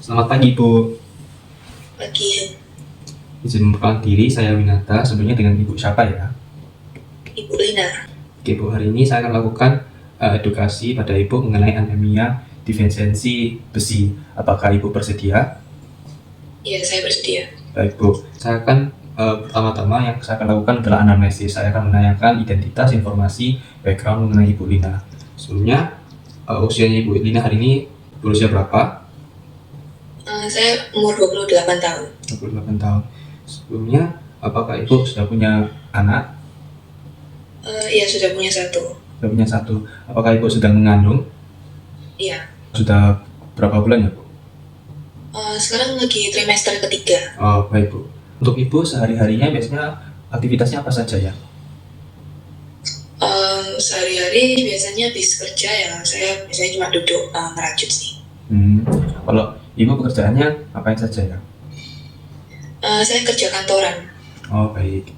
Selamat pagi, Bu. Pagi, Izin memperkenalkan diri, saya Winata. Sebelumnya dengan Ibu siapa ya? Ibu Lina. Oke, Bu. Hari ini saya akan lakukan edukasi pada Ibu mengenai anemia defisiensi besi. Apakah Ibu bersedia? Ya, saya bersedia. Baik, Bu. Saya akan pertama-tama yang saya akan lakukan adalah anamnesis. Saya akan menanyakan identitas, informasi, background mengenai Ibu Lina. Sebelumnya, usianya Ibu Lina hari ini berusia berapa? Saya umur 28 tahun. 28 tahun. Sebelumnya, apakah Ibu sudah punya anak? Ya, sudah punya satu. Sudah punya satu. Apakah Ibu sedang mengandung? Iya. Sudah berapa bulan ya, Bu? Sekarang lagi trimester ketiga. Oh, baik, Bu. Untuk Ibu sehari-harinya biasanya aktivitasnya apa saja ya? Sehari-hari biasanya habis kerja ya, saya biasanya cuma duduk merajut sih. Kalau Ibu pekerjaannya apa saja ya? Saya kerja kantoran. Oh, baik.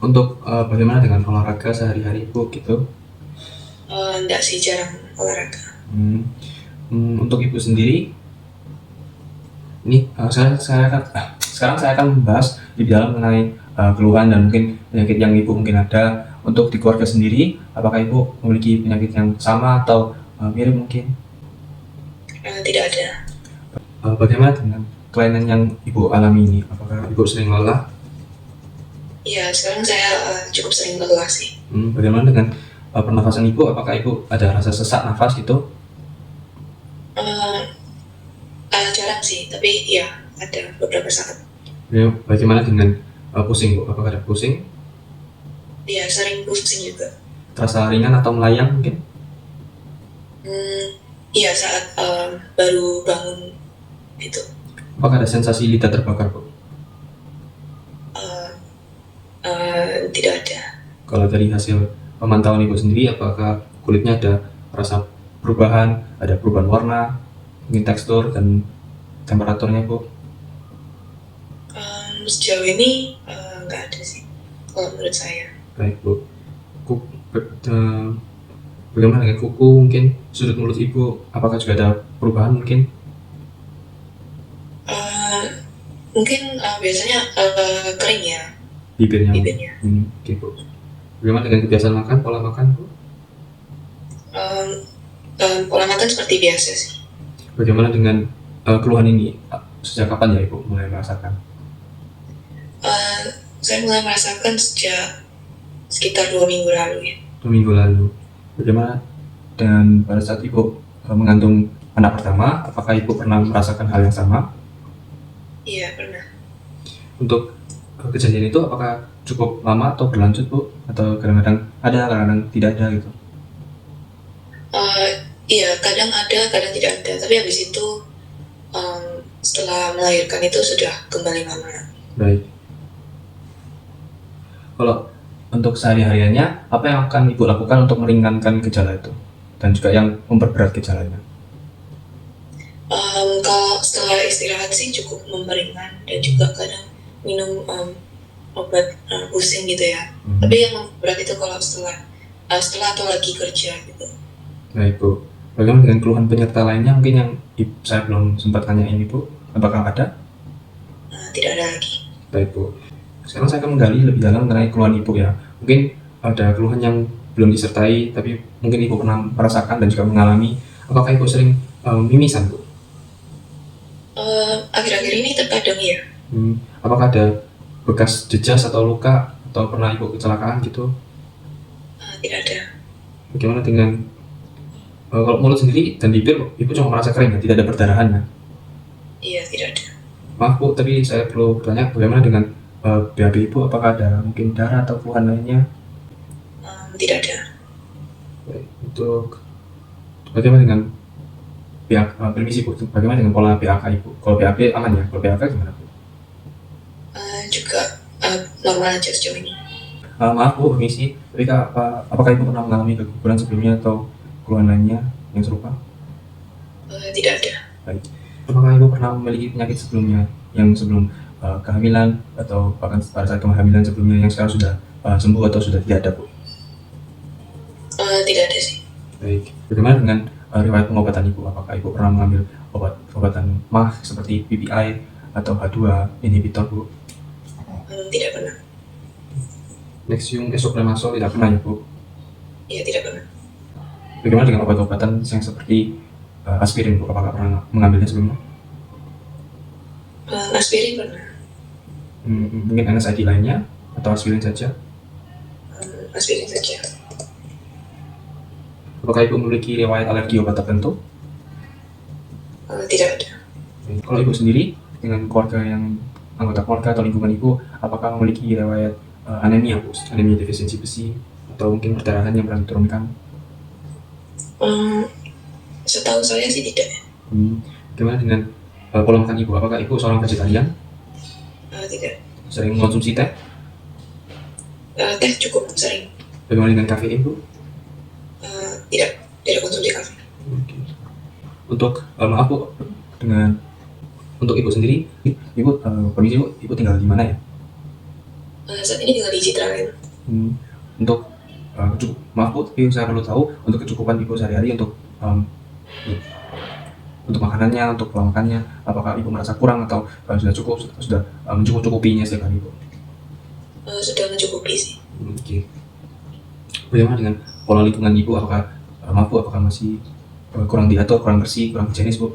Untuk bagaimana dengan olahraga sehari-hari Ibu gitu? Enggak sih, jarang olahraga. Untuk Ibu sendiri, ini sekarang saya akan membahas di dalam mengenai keluhan dan mungkin penyakit yang Ibu mungkin ada. Untuk di keluarga sendiri, apakah Ibu memiliki penyakit yang sama atau mirip mungkin? Tidak ada. Bagaimana dengan kelainan yang Ibu alami ini? Apakah Ibu sering lelah? Ya, sekarang saya cukup sering lelah sih. Bagaimana dengan pernafasan Ibu? Apakah Ibu ada rasa sesak nafas gitu? Jarang sih, tapi ya ada beberapa saat. Bagaimana dengan pusing, Bu? Apakah ada pusing? Ya, sering pusing juga. Terasa ringan atau melayang mungkin? Iya, saat baru bangun itu. Apakah ada sensasi lidah terbakar, Bu? Tidak ada. Kalau dari hasil pemantauan Ibu sendiri, apakah kulitnya ada rasa perubahan, ada perubahan warna, mungkin tekstur dan temperaturnya, Bu? Sejauh ini nggak ada sih, kalau menurut saya. Baik, Bu. Bagaimana dengan kuku, mungkin sudut mulut Ibu, apakah juga ada perubahan mungkin? Mungkin biasanya kering ya Bibirnya. bibirnya. Bu. Bagaimana dengan kebiasaan makan, pola makan, Bu? Pola makan seperti biasa sih. Bagaimana dengan keluhan ini? Sejak kapan ya Ibu mulai merasakan? Saya mulai merasakan sejak sekitar 2 minggu lalu ya. 2 minggu lalu. Bagaimana dan pada saat Ibu mengandung anak pertama, apakah Ibu pernah merasakan hal yang sama? Iya, pernah. Untuk kejadian itu apakah cukup lama atau berlanjut, Bu? Atau kadang-kadang ada, kadang-kadang tidak ada gitu? Iya, kadang ada, kadang tidak ada. Tapi habis itu setelah melahirkan itu sudah kembali normal. Baik. Kalau untuk sehari-hariannya, apa yang akan Ibu lakukan untuk meringankan gejala itu? Dan juga yang memperberat gejalanya? Kalau setelah istirahat sih cukup memperingan dan juga kadang minum obat pusing gitu ya. Tapi yang memberat itu kalau setelah atau lagi kerja gitu. Baik, Bu. Bagaimana dengan keluhan penyerta lainnya mungkin yang saya belum sempat tanyain Ibu? Apakah ada? Tidak ada lagi. Baik, Bu. Sekarang saya akan menggali lebih dalam mengenai keluhan Ibu ya. Mungkin ada keluhan yang belum disertai, tapi mungkin Ibu pernah merasakan dan juga mengalami. Apakah Ibu sering mimisan, Bu? Akhir-akhir ini terkadang ya. Apakah ada bekas jejas atau luka atau pernah Ibu kecelakaan gitu? Tidak ada. Bagaimana dengan kalau mulut sendiri dan bibir, Ibu cuma merasa kering ya, tidak ada perdarahan ya? Iya, tidak ada. Maaf, Bu, tapi saya perlu bertanya bagaimana dengan BAB Ibu, apakah ada mungkin darah atau keluhan lainnya? Tidak ada. Baik, untuk bagaimana dengan pihak permisi Bu, bagaimana dengan pola BAK Ibu? Kalau BAB aman ya? Kalau BAK gimana, Bu? Juga normal aja sejauh ini. Maaf, Bu, permisi, tapi apakah Ibu pernah mengalami keguguran sebelumnya atau keluhan lainnya yang serupa? Tidak ada. Baik. Apakah Ibu pernah memiliki penyakit sebelumnya yang sebelum kehamilan atau bahkan pada saat kehamilan sebelumnya yang sekarang sudah sembuh atau sudah tidak ada, Bu? Tidak ada sih. Baik. Bagaimana dengan riwayat pengobatan Ibu? Apakah Ibu pernah mengambil obatan MAH seperti PPI atau H2 inhibitor, Bu? Tidak pernah. Nexium esoprenasol tidak pernah ya, Bu? Ya, tidak pernah. Bagaimana dengan obat-obatan yang seperti aspirin, Bu? Apakah pernah mengambilnya sebelumnya? Aspirin pernah. Mungkin NSAID lainnya atau aspirin saja? Aspirin saja. Apakah Ibu memiliki riwayat alergi obat tertentu? Tidak ada. Kalau Ibu sendiri dengan anggota keluarga atau lingkungan Ibu, apakah memiliki riwayat anemia, Bu? Anemia defisiensi besi atau mungkin perdarahan yang pernah diturunkan? Setahu saya sih tidak. Bagaimana dengan pola makan Ibu? Apakah Ibu seorang vegetarian? Tidak. Sering mengkonsumsi teh? Teh cukup sering. Bagaimana dengan kafein, Bu? Tidak konsumsi kafe. Untuk maaf, Bu, untuk Ibu sendiri, Ibu permisi, Bu, Ibu tinggal di mana ya? Saat ini tinggal di Citraland. Untuk maaf, Bu, tapi saya perlu tahu untuk kecukupan Ibu sehari-hari untuk makanannya, untuk pola makannya, apakah Ibu merasa kurang atau sudah cukup, sudah mencukupinya setiap hari, Bu? Sudah mencukupi sih. Bagaimana dengan pola lingkungan Ibu? Apakah masih kurang diatur, kurang bersih, kurang higienis, Bu?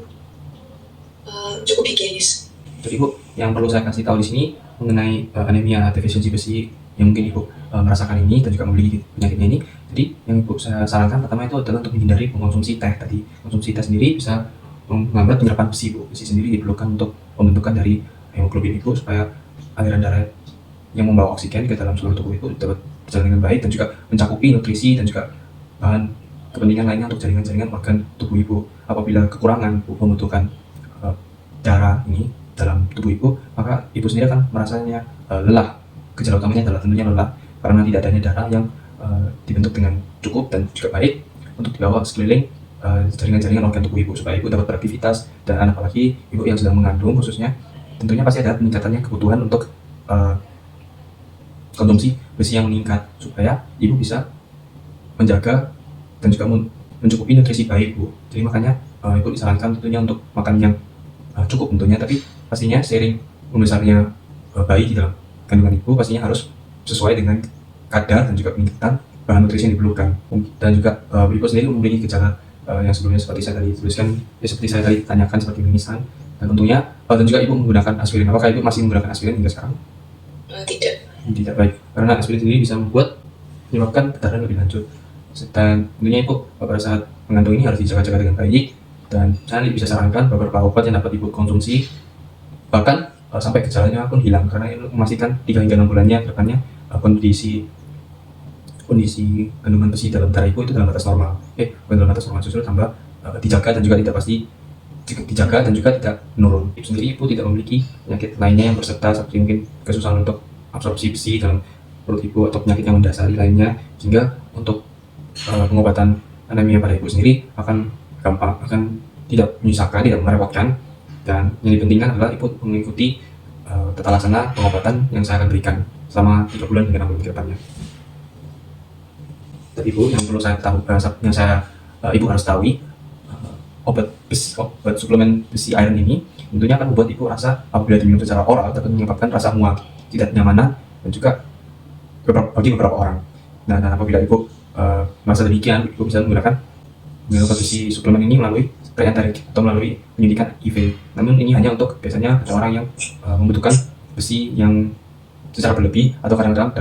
Cukup higienis. Jadi, Bu, yang perlu saya kasih tahu di sini mengenai anemia defisiensi besi yang mungkin Ibu merasakan ini dan juga memiliki penyakitnya ini. Jadi, yang Ibu saya sarankan pertama itu adalah untuk menghindari mengkonsumsi teh tadi. Konsumsi teh sendiri bisa menghambat penyerapan besi, Bu. Besi sendiri diperlukan untuk pembentukan dari hemoglobin Ibu supaya aliran darah yang membawa oksigen ke dalam seluruh tubuh Ibu dapat berjalan dengan baik dan juga mencakupi nutrisi dan juga bahan kepentingan lainnya untuk jaringan-jaringan organ tubuh Ibu. Apabila kekurangan Ibu membutuhkan darah ini dalam tubuh Ibu, maka Ibu sendiri akan merasanya lelah. Gejala utamanya adalah tentunya lelah karena tidak adanya darah yang dibentuk dengan cukup dan juga baik untuk dibawa sekeliling jaringan-jaringan organ tubuh Ibu supaya Ibu dapat beraktivitas. Dan apalagi Ibu yang sedang mengandung khususnya, tentunya pasti ada peningkatannya kebutuhan untuk konsumsi besi yang meningkat supaya Ibu bisa menjaga dan juga mencukupi nutrisi bayi Ibu. Jadi makanya Ibu disarankan tentunya untuk makan yang cukup tentunya, tapi pastinya seiring membesarnya bayi di dalam kandungan Ibu pastinya harus sesuai dengan kadar dan juga peningkatan bahan nutrisi yang diperlukan. Dan juga Ibu sendiri memiliki gejala yang sebelumnya seperti saya tadi tuliskan, seperti saya tadi tanyakan seperti mimisan, dan tentunya dan juga Ibu menggunakan aspirin. Apakah Ibu masih menggunakan aspirin hingga sekarang? Tidak, baik, karena aspirin sendiri bisa menyebabkan perdarahan lebih lanjut. Dan tentunya Ibu pada saat mengandung ini harus dijaga-jaga dengan baik, dan saya bisa sarankan beberapa obat yang dapat Ibu konsumsi bahkan sampai gejalanya pun hilang, karena ini memastikan 3 hingga 6 bulannya ke depannya kondisi kandungan besi dalam darah Ibu itu dalam batas normal. Bukan dalam batas normal, justru tambah dijaga dan juga tidak pasti dijaga dan juga tidak menurun. Ibu sendiri Ibu tidak memiliki penyakit lainnya yang berserta seperti mungkin kesusahan untuk absorpsi besi dalam perut Ibu atau penyakit yang mendasari lainnya, sehingga untuk pengobatan anemia pada Ibu sendiri akan gampang, akan tidak menyusahkan, tidak merepotkan. Dan yang dipentingkan adalah Ibu mengikuti tata laksana pengobatan yang saya akan berikan selama 3 bulan hingga 6 bulan ke depannya. Tapi Ibu, yang perlu saya tahu, Ibu harus tahu, obat suplemen besi iron ini tentunya akan membuat Ibu rasa apabila diminum secara oral dapat menyebabkan rasa mual, tidak nyamanan, dan juga bagi beberapa orang. Dan apabila Ibu merasa demikian, Ibu bisa menggunakan obat besi suplemen ini melalui pre-enteric atau melalui penyuntikan IV. Namun ini hanya untuk biasanya ada orang yang membutuhkan besi yang secara berlebih atau kadang-kadang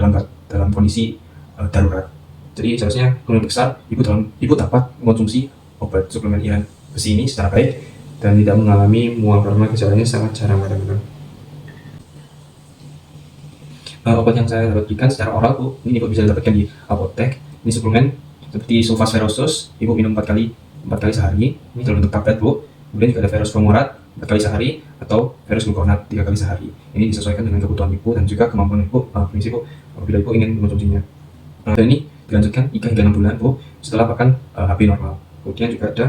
dalam kondisi darurat. Jadi seharusnya kemungkinan besar Ibu dapat mengkonsumsi obat suplemen iron besi ini secara baik dan tidak mengalami mual karena gejalanya sangat jarang kadang-kadang. Obat yang saya dapat berikan secara oral, Bu, ini Ibu bisa dapatkan di apotek. Ini suplemen seperti sulfas ferrosus, Ibu minum 4 kali sehari. Ini dalam bentuk tablet, Bu. Kemudian juga ada ferrous fumarat 4 kali sehari atau ferrous gluconat 3 kali sehari. Ini disesuaikan dengan kebutuhan Ibu dan juga kemampuan Ibu. Permisi, Bu, apabila Ibu ingin mengkonsumsinya. Dan ini dilanjutkan 3 hingga 6 bulan, Bu, setelah makan HB normal. Kemudian juga ada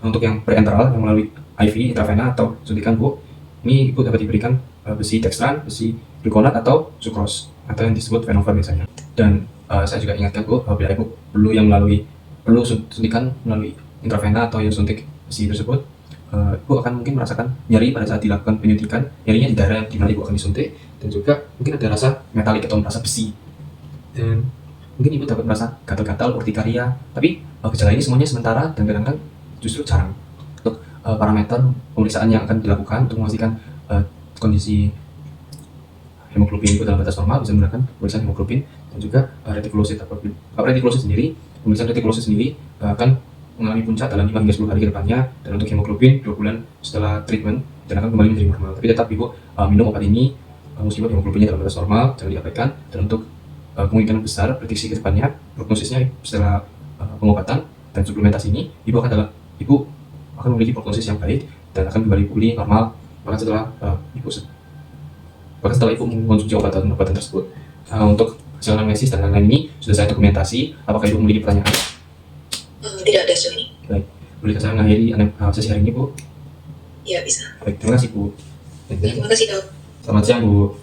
untuk yang pre-enteral yang melalui IV intravena atau suntikan, Bu. Ini Ibu dapat diberikan besi dextran, besi gluconat atau sucrose atau yang disebut venover biasanya. Dan saya juga ingatkan, Bu, apabila Ibu perlu suntikan melalui intravena atau yang suntik besi tersebut, Ibu akan mungkin merasakan nyeri pada saat dilakukan penyuntikan, nyerinya di daerah di mana Ibu akan disuntik, dan juga mungkin ada rasa metalik atau merasa besi. Dan mungkin Ibu dapat merasa gatal-gatal, urtikaria, tapi gejala ini semuanya sementara dan kadang-kadang justru jarang. Untuk parameter pemeriksaan yang akan dilakukan untuk memastikan kondisi hemoglobin Ibu dalam batas normal bisa menggunakan pemeriksaan hemoglobin dan juga retikulosit. Retikulosit sendiri, pemeriksaan retikulosit sendiri akan mengalami puncak dalam 5 hingga 10 hari ke depannya, dan untuk hemoglobin 2 bulan setelah treatment dan akan kembali menjadi normal. Tapi tetap Ibu minum obat ini meskipun hemoglobinnya dalam batas normal, jangan diabaikan. Dan untuk kemungkinan besar prediksi ke depannya, prognosisnya setelah pengobatan dan suplementasi ini, Ibu akan memiliki prognosis yang baik dan akan kembali pulih normal bahkan setelah Ibu mengkonsumsi obat-obatan tersebut. Untuk hasil anamnesis dan lain-lain ini sudah saya dokumentasi. Apakah Ibu memiliki pertanyaan? Tidak ada sejauh ini. Baik, bolehkah saya mengakhiri sesi hari ini, Bu? Ya, bisa. Baik, terima kasih, Bu. Terima kasih, Dok. Selamat siang, Bu.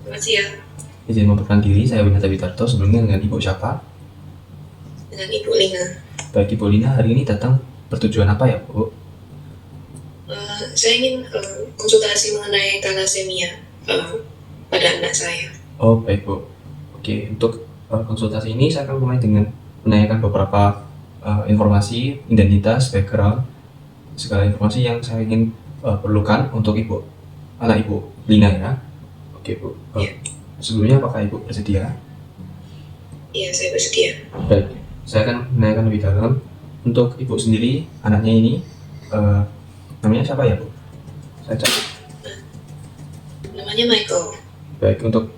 Selamat siang. Izin memperkenalkan diri, saya Winata Witarto. Sebelumnya dengan Ibu siapa? Dengan Ibu Lina. Baik, Ibu Lina hari ini datang bertujuan apa ya, Bu? Saya ingin konsultasi mengenai thalassemia pada anak saya. Oh, baik, Bu. Oke, untuk konsultasi ini saya akan mulai dengan menanyakan beberapa informasi, identitas, background, segala informasi yang saya ingin perlukan untuk anak Ibu Lina ya. Oke, Bu. Ya. Sebelumnya apakah Ibu bersedia? Iya, saya bersedia. Baik, saya akan menanyakan lebih dalam. Untuk Ibu sendiri, anaknya ini namanya siapa ya, Bu? Saya catat. Namanya Michael. Baik, untuk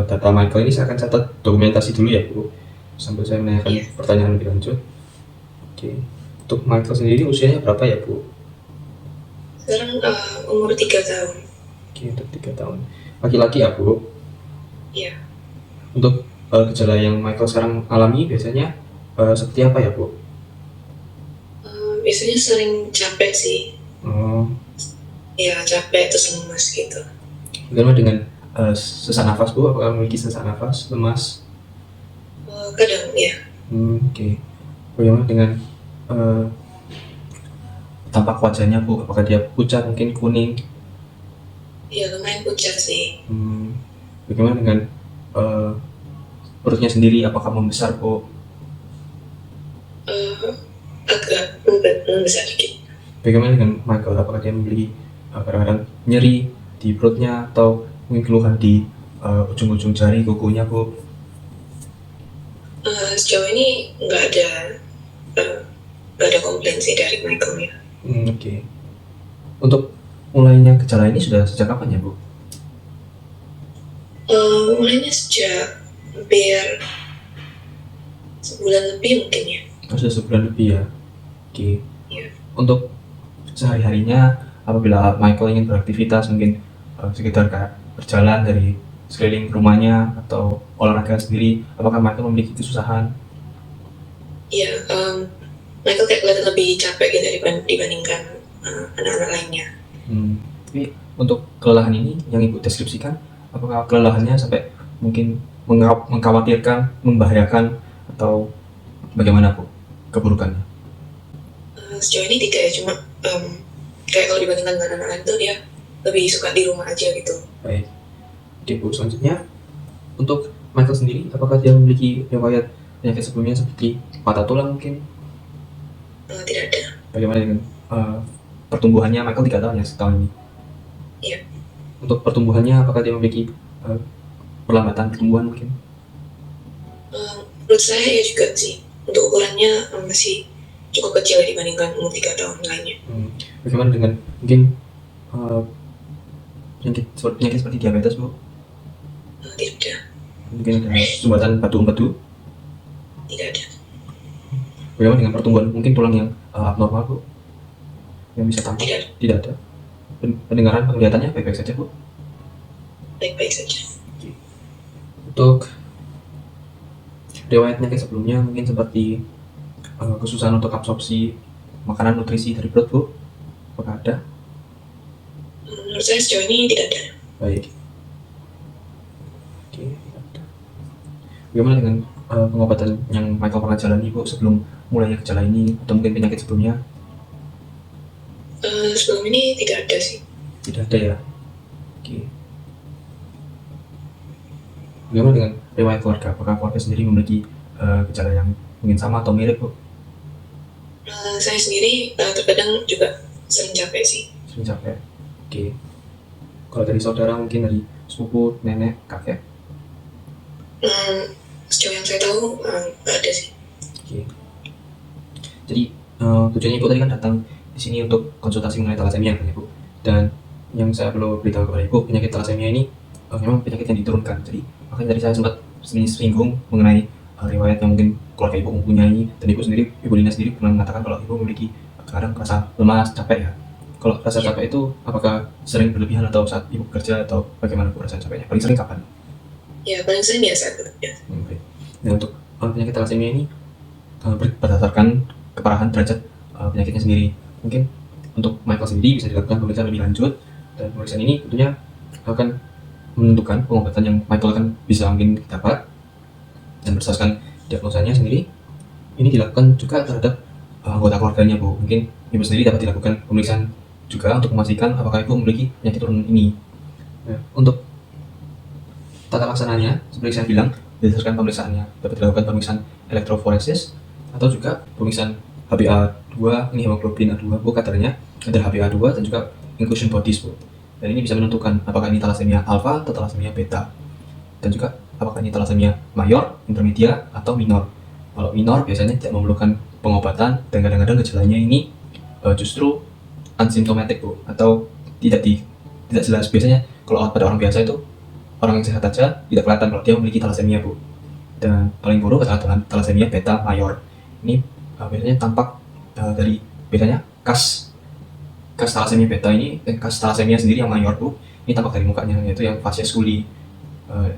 data Michael ini saya akan catat dokumentasi dulu ya, Bu, sambil saya menanyakan pertanyaan lebih lanjut. Oke, untuk Michael sendiri usianya berapa ya, Bu? Sekarang umur 3 tahun. Oke, untuk 3 tahun. Laki-laki ya, Bu? Iya. Untuk gejala yang Michael sekarang alami biasanya seperti apa ya, Bu? Biasanya sering capek sih. Oh, Ya, capek terus lemas gitu. bagaimana dengan sesak nafas, Bu? Apakah memiliki sesak nafas, lemas? Kadang ya. Oke. Bagaimana dengan tampak wajahnya, Bu? Apakah dia pucat, mungkin kuning? Ya, lumayan pucat sih. Bagaimana dengan perutnya sendiri? Apakah membesar, Bu? Agak membesar dikit. Bagaimana dengan Michael? Apakah dia memiliki kadang-kadang nyeri di perutnya atau mungkin keluhan di ujung-ujung jari kukunya, Bu? Sejauh ini nggak ada komplain sih dari Michael ya. Oke. Untuk mulainya gejala ini sudah sejak kapan ya, Bu? Mulainya sejak hampir sebulan lebih mungkin ya. Sudah sebulan lebih ya. Oke. Iya. Untuk sehari-harinya apabila Michael ingin beraktivitas, mungkin sekitar kayak berjalan dari sekeliling rumahnya atau olahraga sendiri, apakah Michael memiliki kesusahan? Iya, Michael kayak kelihatan lebih capek gitu dibandingkan anak-anak lainnya. Tapi untuk kelelahan ini yang Ibu deskripsikan, apakah kelelahannya sampai mungkin mengkhawatirkan, membahayakan, atau bagaimana, Bu, keburukannya? Sejauh ini tidak ya, cuma kayak kalau dibandingkan dengan anak lain tuh dia lebih suka di rumah aja gitu. Baik. Oke, Bu, selanjutnya untuk Michael sendiri, apakah dia memiliki riwayat penyakit sebelumnya seperti patah tulang mungkin? Tidak ada. Bagaimana dengan pertumbuhannya? Michael 3 tahun ya setahun ini. Iya. Untuk pertumbuhannya, apakah dia memiliki perlambatan pertumbuhan mungkin? Menurut saya ya juga sih. Untuk ukurannya masih cukup kecil dibandingkan umur 3 tahun lainnya. Bagaimana dengan mungkin penyakit seperti diabetes, Bu? Tidak ada. Mungkin ada sumbatan batu empedu? Tidak ada. Bagaimana dengan pertumbuhan mungkin tulang yang abnormal, Bu? Yang bisa tampak? Tidak ada. Pendengaran, penglihatannya baik-baik saja, Bu? Baik-baik saja. Untuk riwayat penyakit sebelumnya mungkin seperti kesusahan untuk absorpsi makanan, nutrisi dari perut, Bu? Apakah ada? Menurut saya sejauh ini tidak ada. Baik. Oke, tidak ada. Bagaimana dengan pengobatan yang Michael pernah jalani, Bu, sebelum mulainya gejala ini atau mungkin penyakit sebelumnya? Sebelum ini tidak ada sih. Tidak ada ya. Oke. Bagaimana dengan riwayat keluarga? Apakah keluarga sendiri memiliki gejala yang mungkin sama atau mirip, Bu? Saya sendiri terkadang juga sering capek sih. Sering capek. Oke. Kalau dari saudara mungkin dari sepupu, nenek, kakek? Sejauh yang saya tahu nggak ada sih. Oke. Jadi tujuannya Ibu tadi kan datang di sini untuk konsultasi mengenai thalassemia kan ya, Bu. Dan yang saya perlu beritahu kepada Ibu, penyakit thalassemia ini memang penyakit yang diturunkan. Jadi makanya tadi saya sempat singgung mengenai riwayat yang mungkin keluarga Ibu mempunyai, dan Ibu sendiri, Ibu Lina sendiri pernah mengatakan kalau Ibu memiliki kadang rasa lemas, capek ya. Kalau rasa capek itu apakah sering berlebihan atau saat Ibu bekerja atau bagaimana Bu rasa capeknya? Paling sering kapan? Ya paling sering ya saat bekerja. Oke. Nah untuk penyakit thalassemia ini berdasarkan keparahan derajat penyakitnya sendiri. Mungkin untuk Michael sendiri bisa dilakukan pemeriksaan lebih lanjut, dan pemeriksaan ini tentunya akan menentukan pengobatan yang Michael akan bisa mungkin dapat, dan berdasarkan diagnosanya sendiri ini dilakukan juga terhadap anggota keluarganya, Bu. Mungkin Ibu sendiri dapat dilakukan pemeriksaan juga untuk memastikan apakah Ibu memiliki penyakit turunan ini. Nah, untuk tata laksananya seperti saya bilang, berdasarkan pemeriksaannya dapat dilakukan pemeriksaan elektroforesis atau juga pemeriksaan HbA2, ini hemoglobin A2, Bu, kadarnya ada HbA2 dan juga inclusion bodies, Bu. Dan ini bisa menentukan apakah ini thalassemia alpha atau thalassemia beta, dan juga apakah ini thalassemia mayor, intermedia, atau minor. Kalau minor biasanya tidak memerlukan pengobatan, dan kadang-kadang gejalanya ini justru asymptomatic, Bu, atau tidak jelas. Biasanya kalau pada orang biasa itu, orang yang sehat saja tidak kelihatan kalau dia memiliki thalassemia, Bu. Dan paling buruk adalah dengan thalassemia beta mayor. Ini biasanya tampak dari bedanya kas thalassemia beta ini, kas thalassemia sendiri yang mayor, Bu. Ini tampak dari mukanya, yaitu yang fascia sculi.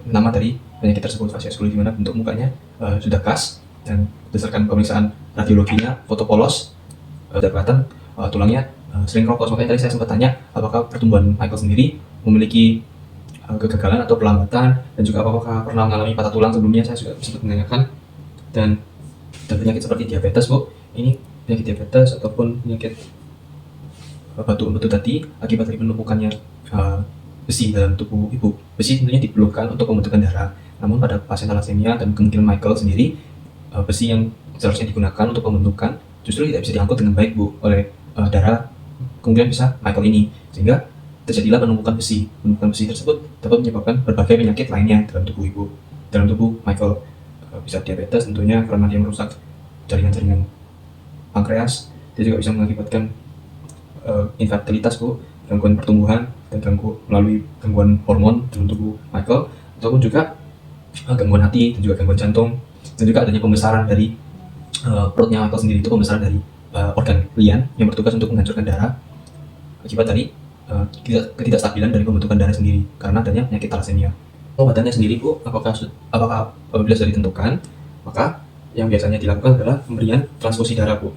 Nama dari penyakit tersebut fascia sculi, di mana bentuk mukanya sudah kas, dan berdasarkan pemeriksaan radiologinya, foto polos, sudah kelihatan tulangnya sering kropos. Makanya tadi saya sempat tanya apakah pertumbuhan Michael sendiri memiliki kegagalan atau perlambatan, dan juga apakah pernah mengalami patah tulang sebelumnya. Saya juga sempat menanyakan. Dan penyakit seperti diabetes, Bu, ini penyakit diabetes ataupun penyakit batu empedu tadi akibat dari penumpukannya besi dalam tubuh Ibu. Besi tentunya diperlukan untuk pembentukan darah, namun pada pasien thalassemia dan kemungkinan Michael sendiri, besi yang seharusnya digunakan untuk pembentukan justru tidak bisa diangkut dengan baik, Bu, oleh darah kemungkinan bisa Michael ini, sehingga terjadilah penumpukan besi. Penumpukan besi tersebut dapat menyebabkan berbagai penyakit lainnya dalam tubuh Ibu, dalam tubuh Michael. Bisa diabetes tentunya karena dia merusak jaringan-jaringan pankreas. Dia juga bisa mengakibatkan infertilitas, Bu, gangguan pertumbuhan, dan melalui gangguan hormon dalam tubuh Michael, ataupun juga gangguan hati dan juga gangguan jantung, dan juga adanya pembesaran dari perutnya Michael sendiri. Itu pembesaran dari organ lian yang bertugas untuk menghancurkan darah akibat dari ketidakstabilan dari pembentukan darah sendiri karena adanya penyakit thalassemia. Pengobatannya sendiri, Bu, apakah apabila sudah ditentukan, maka yang biasanya dilakukan adalah pemberian transfusi darah, Bu.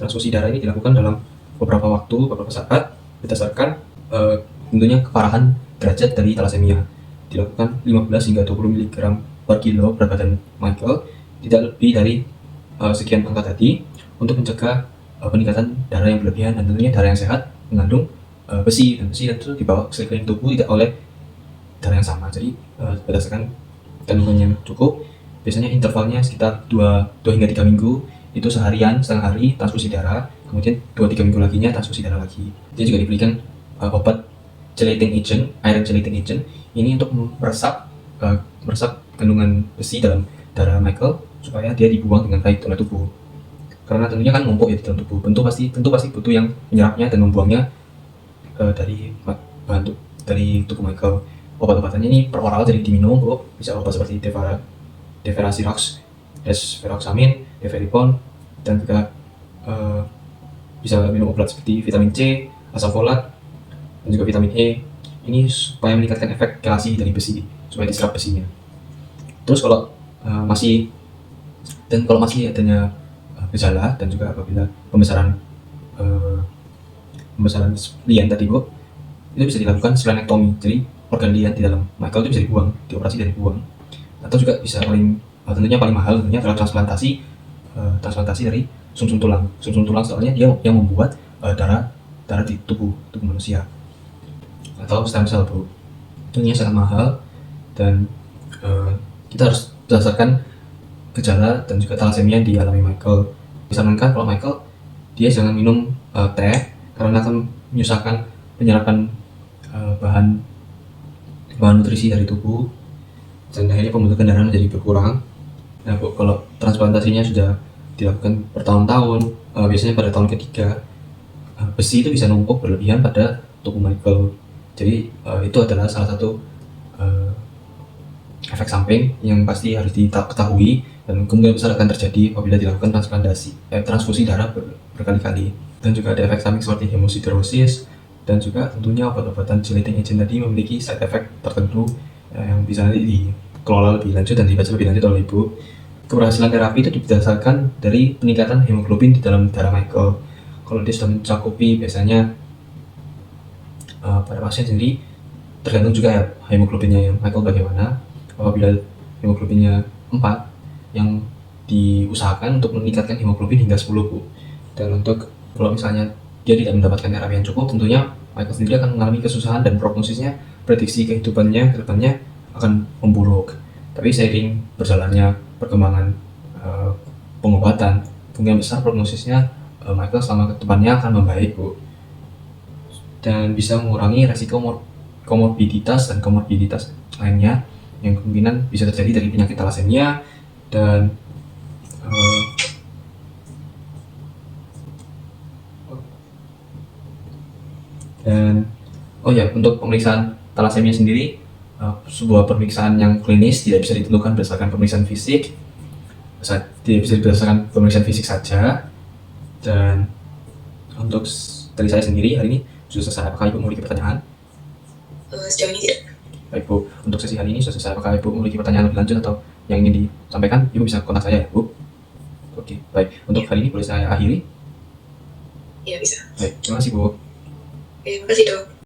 Transfusi darah ini dilakukan dalam beberapa waktu, beberapa saat, berdasarkan tentunya keparahan derajat dari thalassemia. Dilakukan 15 hingga 20 mg per kilo berat badan Michael, tidak lebih dari sekian angka tadi, untuk mencegah peningkatan darah yang berlebihan, dan tentunya darah yang sehat mengandung besi, dan besi itu dibawa ke sekeliling tubuh tidak oleh darah yang sama. Jadi berdasarkan kandungan yang cukup, biasanya intervalnya sekitar 2 hingga 3 minggu, itu seharian, setengah hari transfusi darah, kemudian 2-3 minggu laginya transfusi darah lagi. Dia juga diberikan obat chelating agent, iron chelating agent, ini untuk meresap kandungan besi dalam darah Michael supaya dia dibuang dengan baik oleh tubuh. Karena tentunya kan numpuk ya di dalam tubuh, tentu pasti butuh yang menyerapnya dan membuangnya dari tubuh Michael. Obat-obatannya ini per oral, jadi diminum, Bu. Bisa obat seperti Deferasirox, Desferoxamine, Deferipon, dan juga bisa minum obat seperti vitamin C, asam folat, dan juga vitamin E. Ini supaya meningkatkan efek kelasi dari besi, supaya diserap besinya. Terus kalau masih adanya gejala, dan juga apabila pembesaran lian tadi, Bu, itu bisa dilakukan splenectomy. Jadi organ lian di dalam Michael itu bisa dibuang, dioperasi dan dibuang. Atau juga bisa tentunya paling mahal tentunya adalah transplantasi dari sumsum tulang. Sumsum tulang soalnya dia yang membuat darah darah di tubuh manusia atau stem cell Bu. Tentunya sangat mahal dan kita harus berdasarkan gejala dan juga thalassemia yang dialami Michael. Disarankan kalau Michael dia jangan minum teh karena akan menyusahkan penyerapan bahan nutrisi dari tubuh dan akhirnya pembentukan darah menjadi berkurang. Nah Bu, kalau transplantasinya sudah dilakukan bertahun-tahun, biasanya pada tahun ketiga besi itu bisa numpuk berlebihan pada tubuh Michael. Jadi itu adalah salah satu efek samping yang pasti harus diketahui dan kemungkinan besar akan terjadi apabila dilakukan transfusi darah berkali-kali. Dan juga ada efek samping seperti hemosiderosis dan juga tentunya obat-obatan chelating agent tadi memiliki side effect tertentu yang bisa nanti dikelola lebih lanjut dan dibaca lebih lanjut oleh Ibu. Keberhasilan terapi itu didasarkan dari peningkatan hemoglobin di dalam darah Michael. Kalau dia sudah mencakupi biasanya pada pasien sendiri tergantung juga ya hemoglobinnya yang Michael bagaimana. Apabila hemoglobinnya 4, yang diusahakan untuk meningkatkan hemoglobin hingga 10 Bu. Dan untuk kalau misalnya dia tidak mendapatkan terapi yang cukup, tentunya Michael sendiri akan mengalami kesusahan dan prognosisnya, prediksi kehidupannya ke depannya akan memburuk. Tapi seiring berjalannya perkembangan pengobatan, kemungkinan besar prognosisnya Michael selama ke depannya akan membaik Bu. Dan bisa mengurangi resiko komorbiditas dan komorbiditas lainnya yang kemungkinan bisa terjadi dari penyakit thalassemia dan untuk pemeriksaan thalassemia sendiri sebuah pemeriksaan yang klinis tidak bisa ditentukan berdasarkan pemeriksaan fisik, tidak bisa berdasarkan pemeriksaan fisik saja. Dan untuk dari saya sendiri hari ini sudah selesai. Apakah Ibu memiliki pertanyaan? Sejauh ini tidak. Baik Bu, untuk sesi hari ini sudah selesai. Apakah Ibu memiliki pertanyaan lebih lanjut atau yang ingin disampaikan? Ibu bisa kontak saya ya Bu. Oke, baik. Untuk hari ini boleh saya akhiri? Ya bisa. Baik, terima kasih Bu. Terima kasih Dok.